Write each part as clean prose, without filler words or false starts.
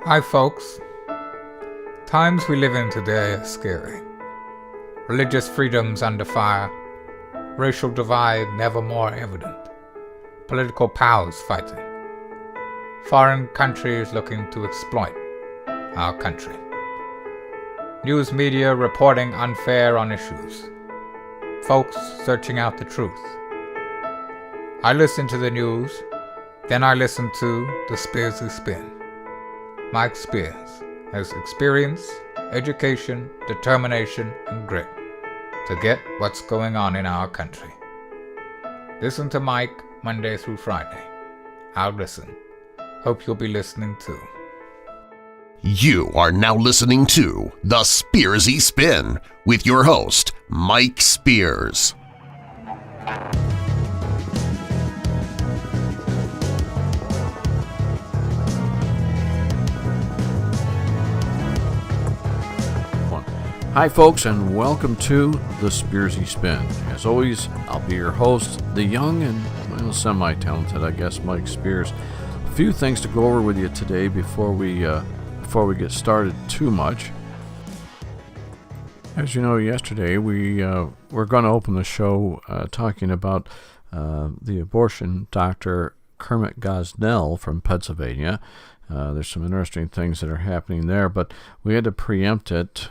Hi folks. Times we live in today are scary. Religious freedoms under fire, racial divide never more evident, political powers fighting, foreign countries looking to exploit our country, news media reporting unfair on issues, folks searching out the truth. I listen to the news, then I listen to the SpearZ Spin. Mike Spears has experience, education, determination, and grit to get what's going on in our country. Listen to Mike Monday through Friday. I'll listen. Hope you'll be listening too. You are now listening to the SpearZ Spin with your host, Mike Spears. Hi folks, and welcome to the SpearZ Spin. As always, I'll be your host, the young and semi-talented, I guess, Mike Spears. A few things to go over with you today before we get started too much. As you know, yesterday we're going to open the show talking about the abortion doctor Kermit Gosnell from Pennsylvania. There's some interesting things that are happening there, but we had to preempt it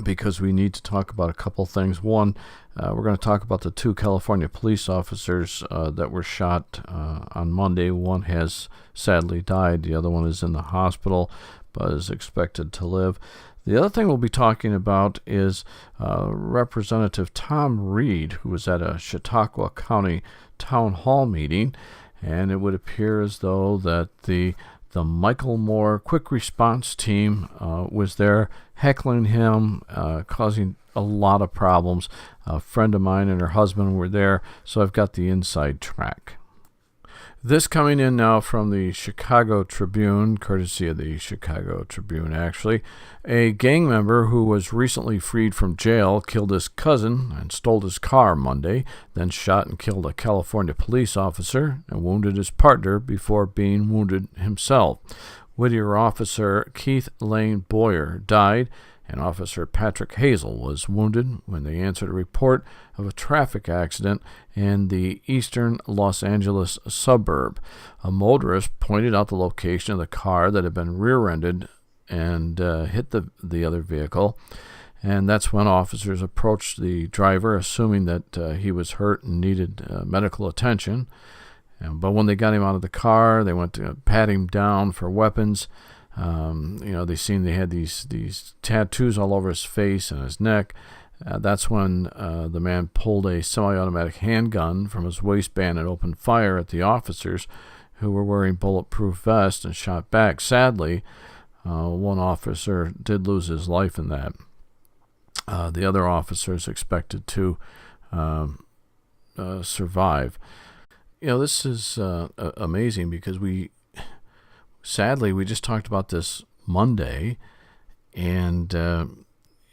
because we need to talk about a couple things. One, we're going to talk about the two California police officers that were shot on Monday. One has sadly died. The other one is in the hospital, but is expected to live. The other thing we'll be talking about is Representative Tom Reed, who was at a Chautauqua County Town Hall meeting, and it would appear as though that the Michael Moore quick response team was there heckling him, causing a lot of problems. A friend of mine and her husband were there, so I've got the inside track. This coming in now from the Chicago Tribune, courtesy of the Chicago Tribune actually. A gang member who was recently freed from jail killed his cousin and stole his car Monday, then shot and killed a California police officer and wounded his partner before being wounded himself. Whittier officer Keith Lane Boyer died, and Officer Patrick Hazel was wounded when they answered a report of a traffic accident in the eastern Los Angeles suburb. A motorist pointed out the location of the car that had been rear-ended and hit the other vehicle, and that's when officers approached the driver, assuming that he was hurt and needed medical attention. But when they got him out of the car, they went to pat him down for weapons. They seen they had these tattoos all over his face and his neck. That's when the man pulled a semi-automatic handgun from his waistband and opened fire at the officers, who were wearing bulletproof vests, and shot back. Sadly, one officer did lose his life in that. The other officer is expected to survive. This is amazing because sadly, we just talked about this Monday, and,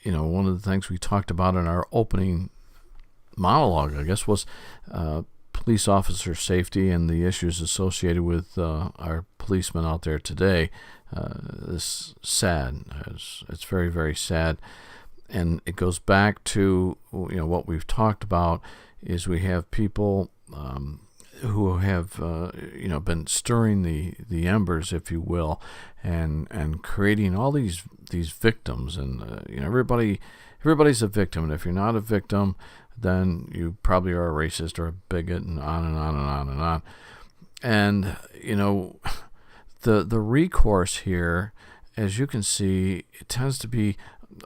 one of the things we talked about in our opening monologue, I guess, was police officer safety and the issues associated with our policemen out there today. It's sad. It's very, very sad, and it goes back to, what we've talked about is we have people who have been stirring the embers, if you will, and creating all these victims, and everybody's a victim, and if you're not a victim, then you probably are a racist or a bigot, and on and on and on and on. And the recourse here, as you can see, it tends to be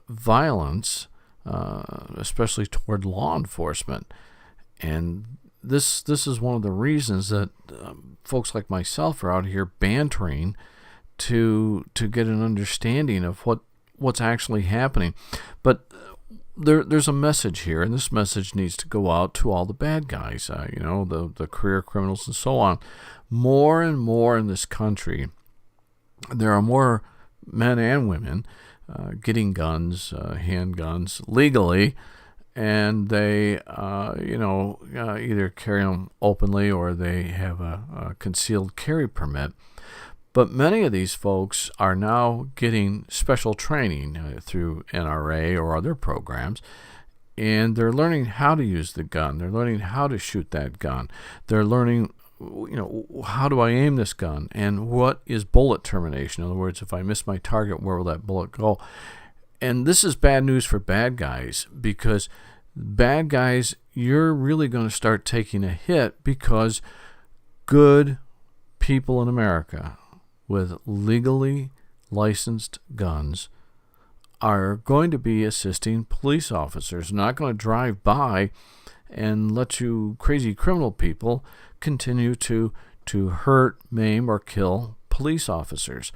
violence, especially toward law enforcement, and This is one of the reasons that folks like myself are out here bantering to get an understanding of what's actually happening. But there's a message here, and this message needs to go out to all the bad guys, the career criminals and so on. More and more in this country, there are more men and women getting guns, handguns, legally, and they, either carry them openly or they have a concealed carry permit. But many of these folks are now getting special training through NRA or other programs, and they're learning how to use the gun. They're learning how to shoot that gun. They're learning, how do I aim this gun, and what is bullet termination? In other words, if I miss my target, where will that bullet go? And this is bad news for bad guys, because bad guys, you're really going to start taking a hit, because good people in America with legally licensed guns are going to be assisting police officers, not going to drive by and let you crazy criminal people continue to hurt, maim, or kill police officers.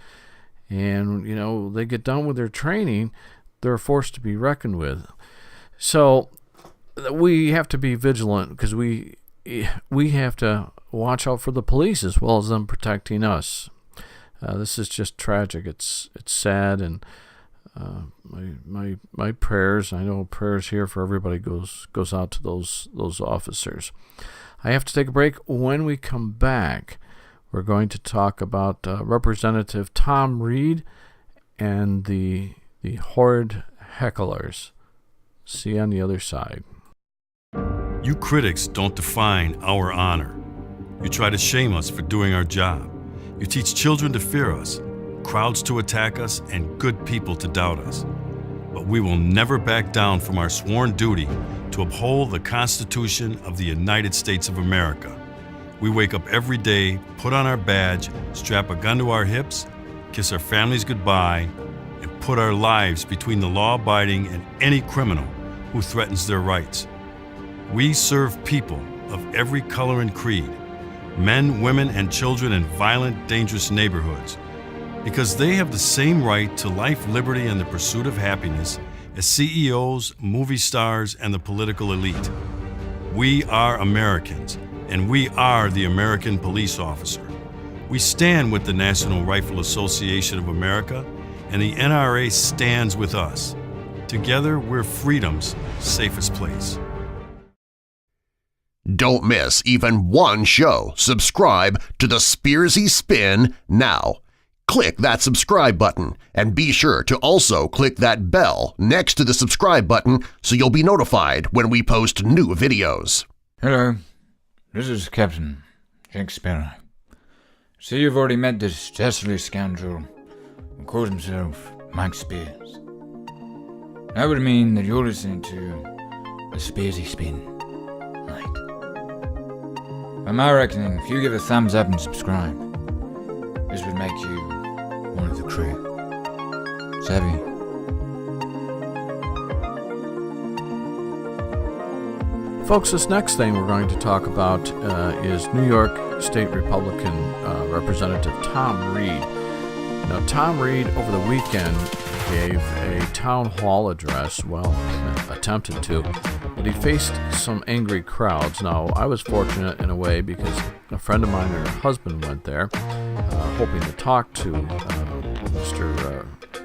And, they get done with their training, they're a force to be reckoned with. So we have to be vigilant, because we have to watch out for the police as well as them protecting us. This is just tragic. It's sad, and my prayers. I know prayers here for everybody goes out to those officers. I have to take a break. When we come back, we're going to talk about Representative Tom Reed and the horrid hecklers. See you on the other side. You critics don't define our honor. You try to shame us for doing our job. You teach children to fear us, crowds to attack us, and good people to doubt us. But we will never back down from our sworn duty to uphold the Constitution of the United States of America. We wake up every day, put on our badge, strap a gun to our hips, kiss our families goodbye, and put our lives between the law-abiding and any criminal who threatens their rights. We serve people of every color and creed, men, women, and children in violent, dangerous neighborhoods, because they have the same right to life, liberty, and the pursuit of happiness as CEOs, movie stars, and the political elite. We are Americans, and we are the American police officer. We stand with the National Rifle Association of America, and the NRA stands with us. Together, we're freedom's safest place. Don't miss even one show. Subscribe to the SpearZ Spin now. Click that subscribe button and be sure to also click that bell next to the subscribe button so you'll be notified when we post new videos. Hello, this is Captain Jack Sparrow. See, you've already met this dastardly scoundrel who calls himself Mike Spears. That would mean that you're listening to the SpearZ Spin. Right. By my reckoning, if you give a thumbs up and subscribe, this would make you one of the crew. Savvy? Folks, this next thing we're going to talk about is New York State Republican Representative Tom Reed. Now, Tom Reed over the weekend gave a town hall address, attempted to, but he faced some angry crowds. Now, I was fortunate in a way because a friend of mine and her husband went there, hoping to talk to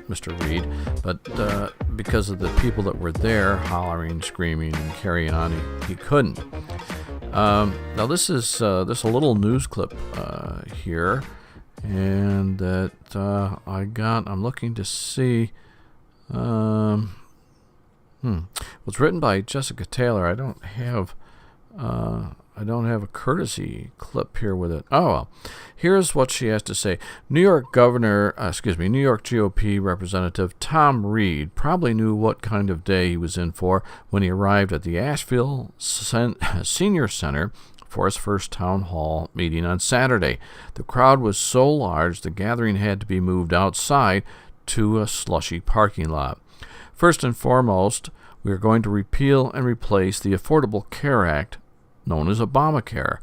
Mr. Reed, but because of the people that were there hollering, screaming, and carrying on, he couldn't. Now, this is a little news clip here, and that I'm looking to see. Was written by Jessica Taylor. I don't have a courtesy clip here with it. Oh well, here's what she has to say. New York GOP Representative Tom Reed probably knew what kind of day he was in for when he arrived at the Asheville Senior Center for his first town hall meeting on Saturday. The crowd was so large the gathering had to be moved outside to a slushy parking lot. First and foremost, we are going to repeal and replace the Affordable Care Act, known as Obamacare,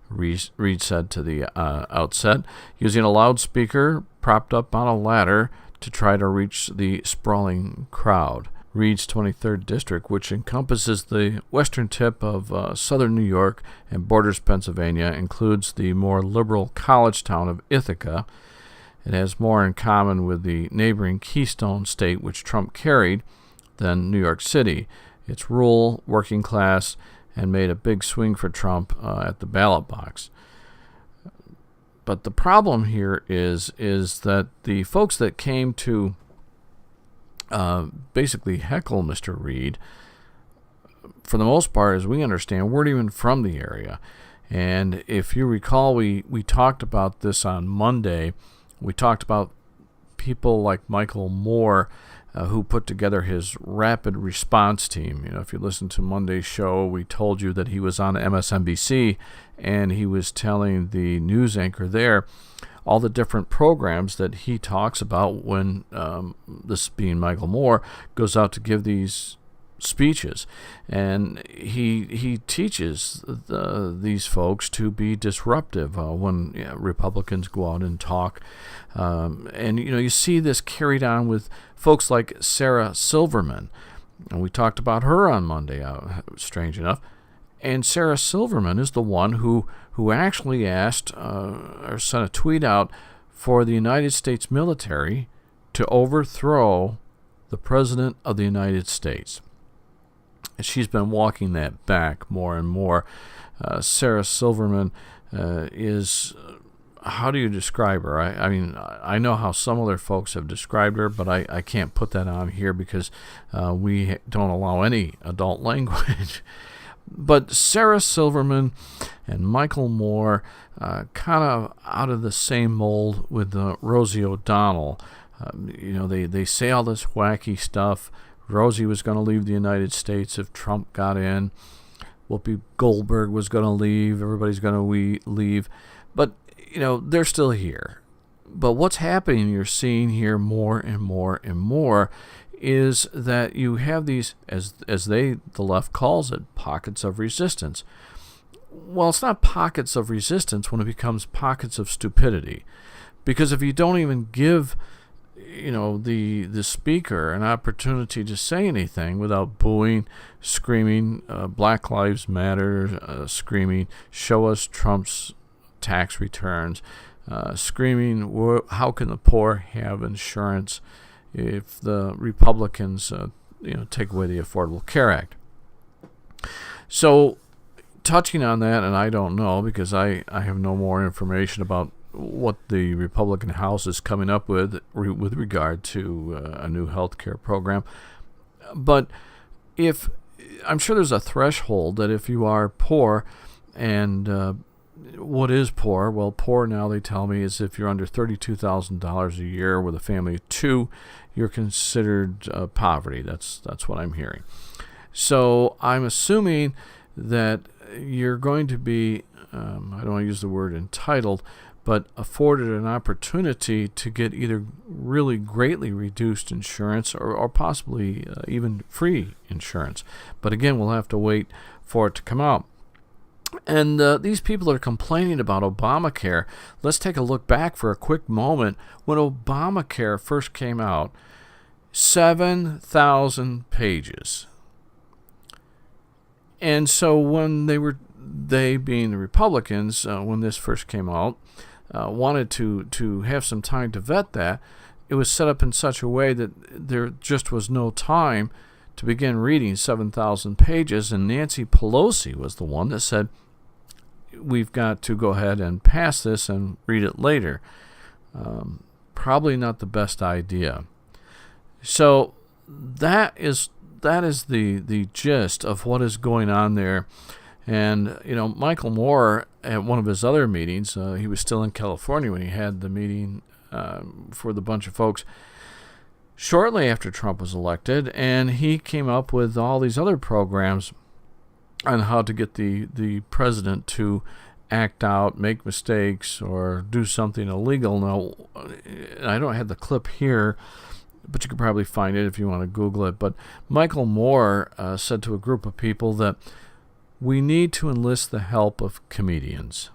Reed said to the outset, using a loudspeaker propped up on a ladder to try to reach the sprawling crowd. Reed's 23rd District, which encompasses the western tip of southern New York and borders Pennsylvania, includes the more liberal college town of Ithaca. It has more in common with the neighboring Keystone State, which Trump carried, than New York City. It's rural, working class, and made a big swing for Trump at the ballot box. But the problem here is that the folks that came to basically heckle Mr. Reed, for the most part, as we understand, weren't even from the area. And if you recall, we talked about this on Monday. We talked about people like Michael Moore, who put together his rapid response team. You know, if you listen to Monday's show, we told you that he was on MSNBC, and he was telling the news anchor there all the different programs that he talks about when, this being Michael Moore, goes out to give these speeches. And he teaches these folks to be disruptive when Republicans go out and talk. And, you know, you see this carried on with folks like Sarah Silverman. And we talked about her on Monday, strange enough. And Sarah Silverman is the one who actually asked or sent a tweet out for the United States military to overthrow the President of the United States. And she's been walking that back more and more. Sarah Silverman is, how do you describe her? I mean, I know how some other folks have described her, but I can't put that on here because we don't allow any adult language. But Sarah Silverman and Michael Moore, kind of out of the same mold with Rosie O'Donnell. You know, they say all this wacky stuff. Rosie was going to leave the United States if Trump got in. Whoopi Goldberg was going to leave. Everybody's going to leave. But, you know, they're still here. But what's happening, you're seeing here more and more and more, is that you have these, as the left calls it, pockets of resistance. Well, it's not pockets of resistance when it becomes pockets of stupidity. Because if you don't even give, you know, the speaker an opportunity to say anything without booing, screaming, Black Lives Matter, screaming, show us Trump's tax returns, screaming, how can the poor have insurance if the Republicans take away the Affordable Care Act. So touching on that, and I don't know because I have no more information about what the Republican House is coming up with regard to a new health care program. But if I'm sure there's a threshold that if you are poor, and what is poor? Well, poor now, they tell me, is if you're under $32,000 a year with a family of two, you're considered poverty. That's what I'm hearing. So I'm assuming that you're going to be, I don't want to use the word entitled, but afforded an opportunity to get either really greatly reduced insurance or possibly even free insurance. But again, we'll have to wait for it to come out. And these people are complaining about Obamacare. Let's take a look back for a quick moment. When Obamacare first came out, 7,000 pages. And so when they being the Republicans, when this first came out, wanted to have some time to vet that, it was set up in such a way that there just was no time to begin reading 7,000 pages, and Nancy Pelosi was the one that said, we've got to go ahead and pass this and read it later. Probably not the best idea. So that is the gist of what is going on there. And, Michael Moore, at one of his other meetings, he was still in California when he had the meeting for the bunch of folks shortly after Trump was elected, and he came up with all these other programs on how to get the president to act out, make mistakes, or do something illegal. Now, I don't have the clip here, but you could probably find it if you want to Google it. But Michael Moore said to a group of people that we need to enlist the help of comedians.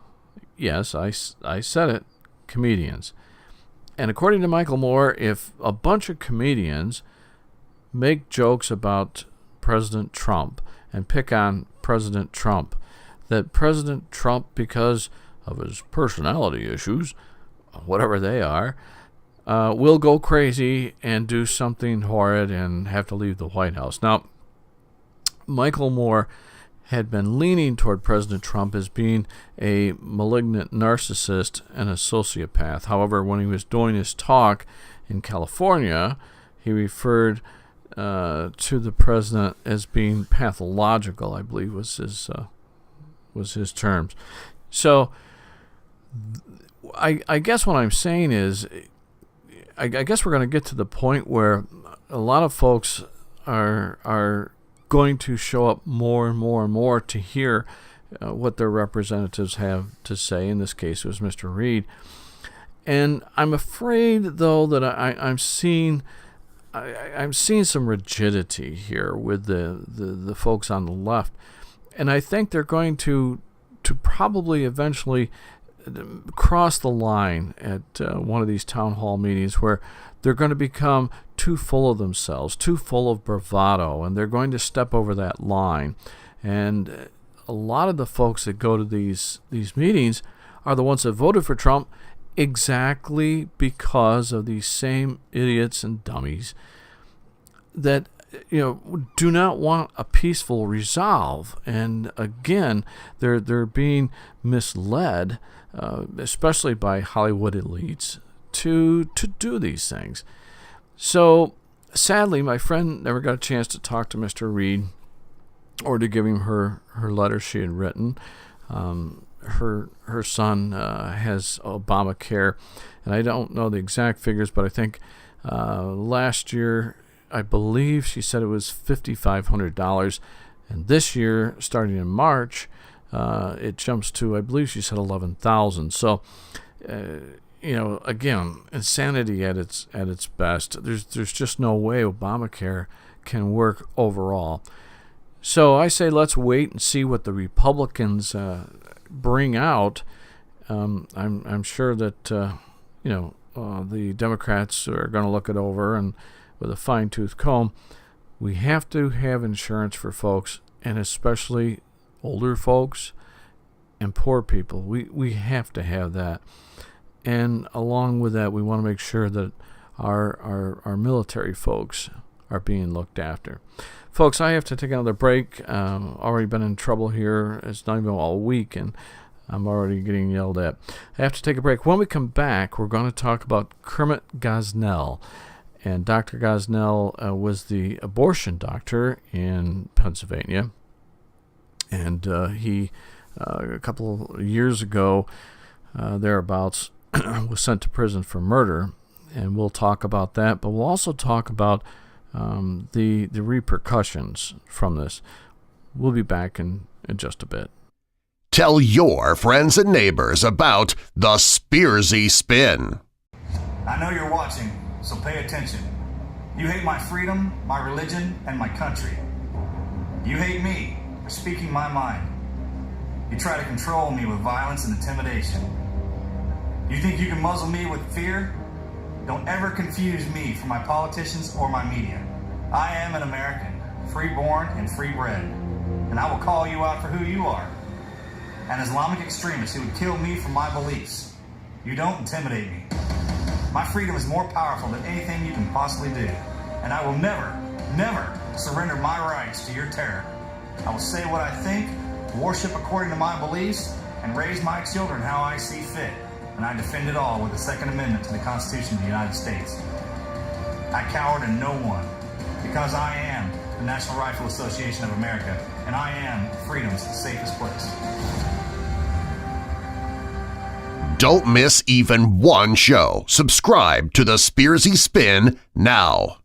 Yes, I said it, comedians. And according to Michael Moore, if a bunch of comedians make jokes about President Trump and pick on President Trump, that President Trump, because of his personality issues, whatever they are, will go crazy and do something horrid and have to leave the White House. Now, Michael Moore had been leaning toward President Trump as being a malignant narcissist and a sociopath. However, when he was doing his talk in California, he referred to the president as being pathological, I believe was his terms. So I guess what I'm saying is, I guess we're going to get to the point where a lot of folks are going to show up more and more and more to hear what their representatives have to say. In this case, it was Mr. Reed. And I'm afraid, though, that I'm seeing some rigidity here with the folks on the left. And I think they're going to probably eventually cross the line at one of these town hall meetings where they're going to become too full of themselves, too full of bravado, and they're going to step over that line. And a lot of the folks that go to these meetings are the ones that voted for Trump exactly because of these same idiots and dummies that do not want a peaceful resolve. And again, they're being misled, especially by Hollywood elites, to do these things. So sadly, my friend never got a chance to talk to Mr. Reed or to give him her letter she had written. Her son has Obamacare, and I don't know the exact figures, but I think last year, I believe she said it was $5,500, and this year, starting in March, it jumps to, I believe she said $11,000. So, again, insanity at its best. There's just no way Obamacare can work overall. So I say let's wait and see what the Republicans bring out. I'm sure that the Democrats are going to look it over and with a fine-tooth comb. We have to have insurance for folks, and especially older folks and poor people. We have to have that. And along with that, we want to make sure that our military folks are being looked after. Folks, I have to take another break. Already been in trouble here. It's not even all week, and I'm already getting yelled at. I have to take a break. When we come back, we're going to talk about Kermit Gosnell. And Dr. Gosnell was the abortion doctor in Pennsylvania. And he, a couple of years ago, thereabouts, was sent to prison for murder. And we'll talk about that. But we'll also talk about the repercussions from this. We'll be back in just a bit. Tell your friends and neighbors about the SpearZ Spin. I know you're watching, so pay attention. You hate my freedom, my religion, and my country. You hate me for speaking my mind. You try to control me with violence and intimidation. You think you can muzzle me with fear? Don't ever confuse me for my politicians or my media. I am an American, free-born and free-bred, and I will call you out for who you are. An Islamic extremist who would kill me for my beliefs. You don't intimidate me. My freedom is more powerful than anything you can possibly do, and I will never, never surrender my rights to your terror. I will say what I think, worship according to my beliefs, and raise my children how I see fit, and I defend it all with the Second Amendment to the Constitution of the United States. I cower to no one, because I am the National Rifle Association of America, and I am freedom's safest place. Don't miss even one show. Subscribe to the SpearZ Spin now.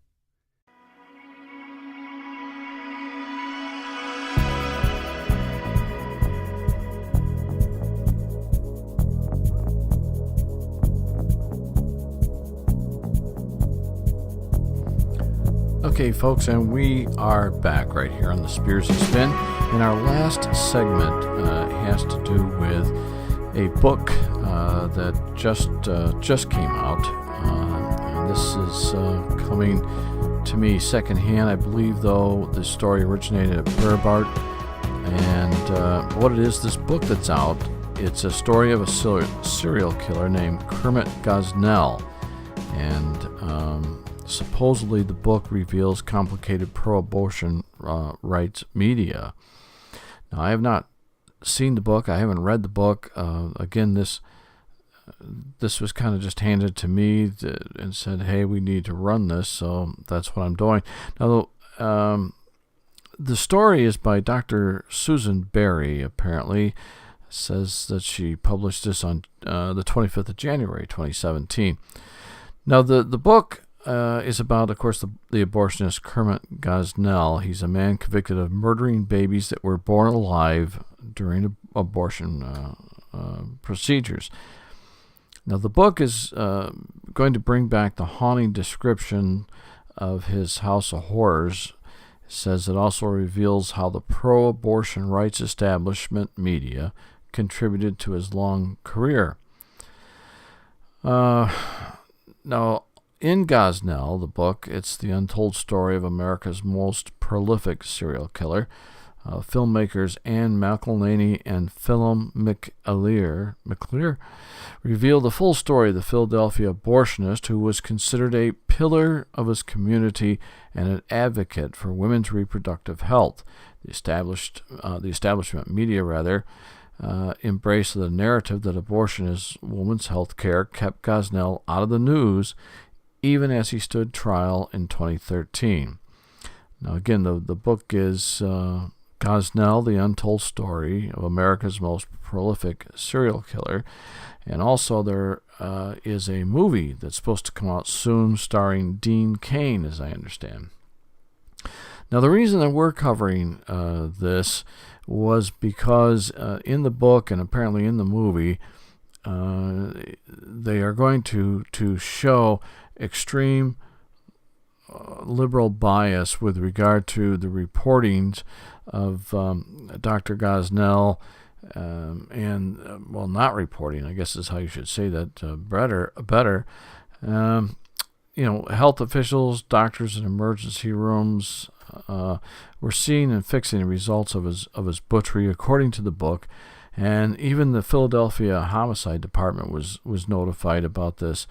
Okay, folks, and we are back right here on the SpearZ Spin. And our last segment has to do with a book that just came out. And this is coming to me secondhand. I believe, though, the story originated at Breitbart. And what it is, this book that's out, it's a story of a serial killer named Kermit Gosnell. And supposedly the book reveals complicated pro-abortion rights media. Now, I have not seen the book. I haven't read the book. Again, this was kind of just handed to me and said, hey, we need to run this, so that's what I'm doing. Now, the story is by Dr. Susan Berry, apparently. Says that she published this on the 25th of January, 2017. Now, the book is about, of course, the abortionist Kermit Gosnell. He's a man convicted of murdering babies that were born alive during abortion procedures. Now, the book is going to bring back the haunting description of his house of horrors. It says it also reveals how the pro-abortion rights establishment media contributed to his long career. Now, in Gosnell, the book, it's the untold story of America's most prolific serial killer. Filmmakers Anne McElhaney and Philip McAleer reveal the full story of the Philadelphia abortionist who was considered a pillar of his community and an advocate for women's reproductive health. The establishment media, embraced the narrative that abortion is women's health care, kept Gosnell out of the news even as he stood trial in 2013. Now, again, the book is Gosnell, The Untold Story of America's Most Prolific Serial Killer. And also there is a movie that's supposed to come out soon starring Dean Cain, as I understand. Now, the reason that we're covering this was because in the book and apparently in the movie, they are going to show extreme liberal bias with regard to the reportings of Dr. Gosnell not reporting, I guess is how you should say that better. Health officials, doctors in emergency rooms were seeing and fixing the results of his butchery, according to the book, and even the Philadelphia Homicide Department was notified about this.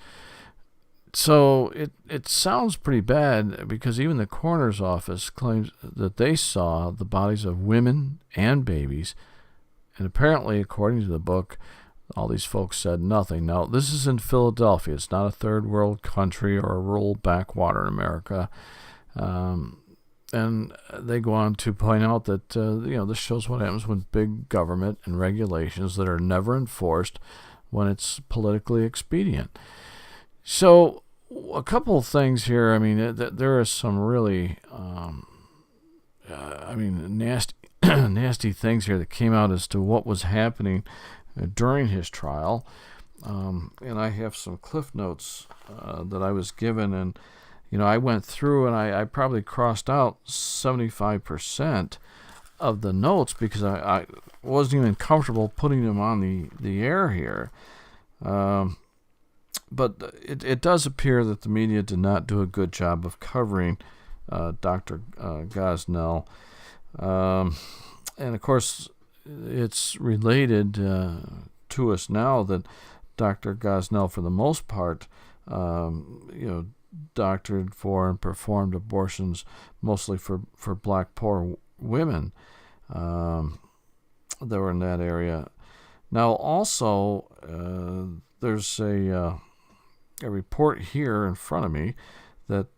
So it sounds pretty bad, because even the coroner's office claims that they saw the bodies of women and babies, and apparently, according to the book, all these folks said nothing. Now, this is in Philadelphia. It's not a third world country or a rural backwater in America. And they go on to point out that this shows what happens when big government and regulations that are never enforced when it's politically expedient. So, a couple of things here. I mean, there are some really, nasty things here that came out as to what was happening during his trial. And I have some cliff notes that I was given, and I went through and I probably crossed out 75% of the notes because I wasn't even comfortable putting them on the air here. But it does appear that the media did not do a good job of covering Dr. Gosnell. And of course, it's related to us now that Dr. Gosnell, for the most part, doctored for and performed abortions mostly for black poor women that were in that area. Now, also, there's a report here in front of me that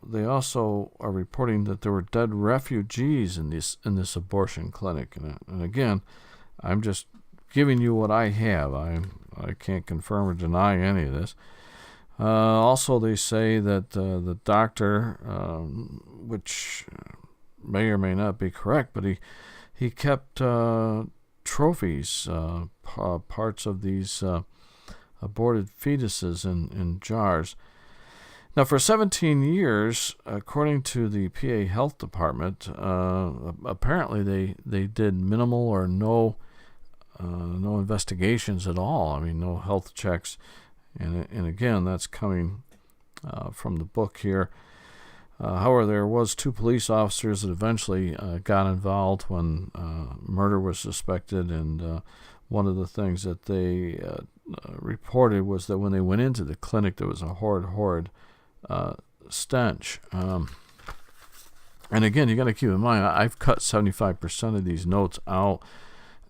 they also are reporting that there were dead refugees in this abortion clinic. And again, I'm just giving you what I have. I can't confirm or deny any of this. Also, they say that the doctor, which may or may not be correct, but he kept trophies, parts of these aborted fetuses in jars. Now, for 17 years, according to the PA Health Department, apparently they did minimal or no investigations at all. I mean, no health checks. And again, that's coming from the book here. However, there was 2 police officers that eventually got involved when murder was suspected, and one of the things that they reported was that when they went into the clinic, there was a horrid stench. And again, you got to keep in mind, I've cut 75% of these notes out.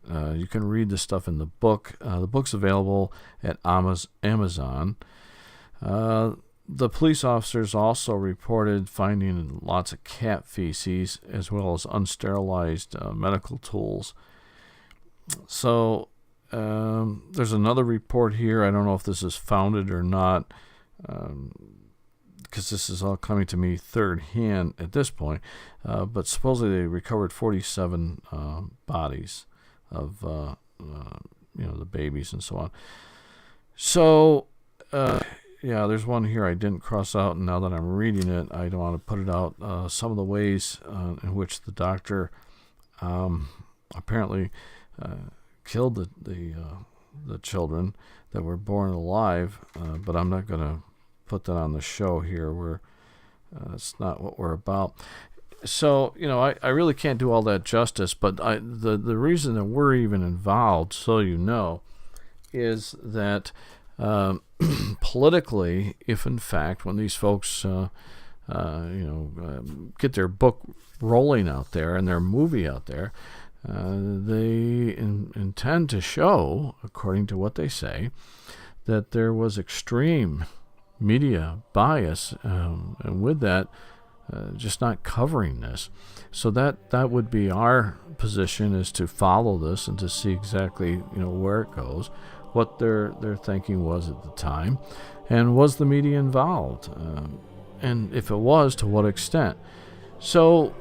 You can read the stuff in the book. The book's available at Amazon. The police officers also reported finding lots of cat feces as well as unsterilized medical tools. So there's another report here. I don't know if this is founded or not, because this is all coming to me third hand at this point. But supposedly they recovered 47 bodies of the babies and so on. So yeah, there's one here I didn't cross out, and now that I'm reading it, I don't want to put it out. Some of the ways in which the doctor apparently killed the children that were born alive, but I'm not going to put that on the show here. It's not what we're about. So, I really can't do all that justice, but the reason that we're even involved, so you know, is that politically, if in fact, when these folks, get their book rolling out there and their movie out there, they intend to show, according to what they say, that there was extreme media bias, and with that, just not covering this. So that would be our position, is to follow this and to see exactly where it goes, what their thinking was at the time, and was the media involved, and if it was, to what extent. So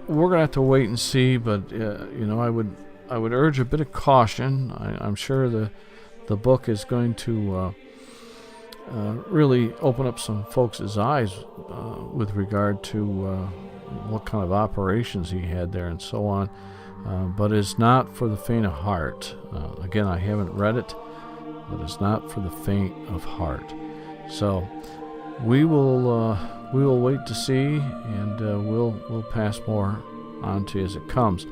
we're gonna have to wait and see, but I would urge a bit of caution. I'm sure the book is going to really open up some folks' eyes with regard to what kind of operations he had there and so on, but it's not for the faint of heart. Again, I haven't read it, but it's not for the faint of heart. So we will wait to see, and we'll pass more on to you as it comes.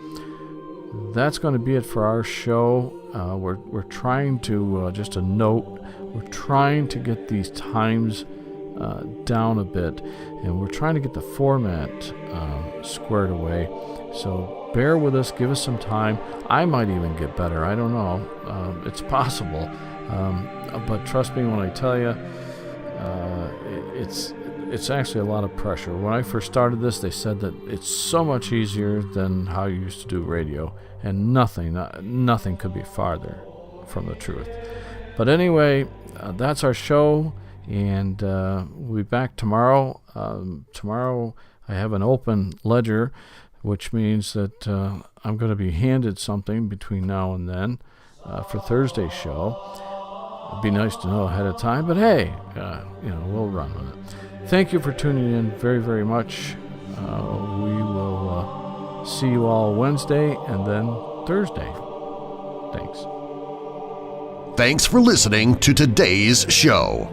That's going to be it for our show. We're trying to, just a note, we're trying to get these times down a bit, and we're trying to get the format squared away. So bear with us, give us some time. I might even get better. I don't know. It's possible. But trust me when I tell you, it's actually a lot of pressure. When I first started this, they said that it's so much easier than how you used to do radio, and nothing could be farther from the truth. But anyway, that's our show, and we'll be back tomorrow. Tomorrow I have an open ledger, which means that I'm going to be handed something between now and then for Thursday's show. It'd be nice to know ahead of time, but hey, we'll run with it. Thank you for tuning in very, very much. We will see you all Wednesday and then Thursday. Thanks. Thanks for listening to today's show.